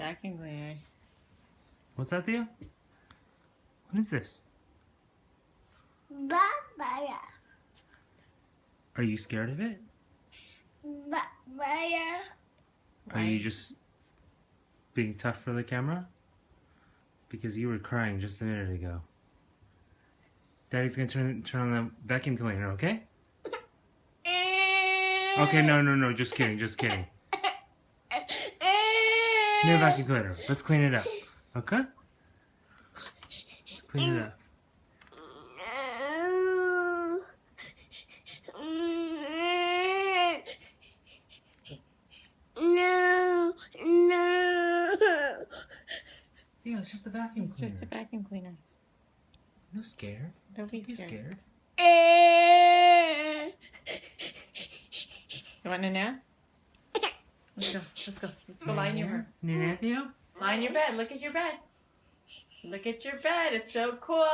vacuum cleaner. What's that, Theo? What is this? Bye-bye. Are you scared of it? Bye-bye. Are you just being tough for the camera? Because you were crying just a minute ago. Daddy's gonna turn on the vacuum cleaner, okay? Okay, no, just kidding. No vacuum cleaner. Let's clean it up, okay? Let's clean it up. No. Yeah, it's just a vacuum It's cleaner. just a vacuum cleaner. No scared. Don't be Be scared. scared. You want to know? Let's go. Let's go lie in your room. Theo? Lie in your bed. Look at your bed. Look at your bed. It's so cool.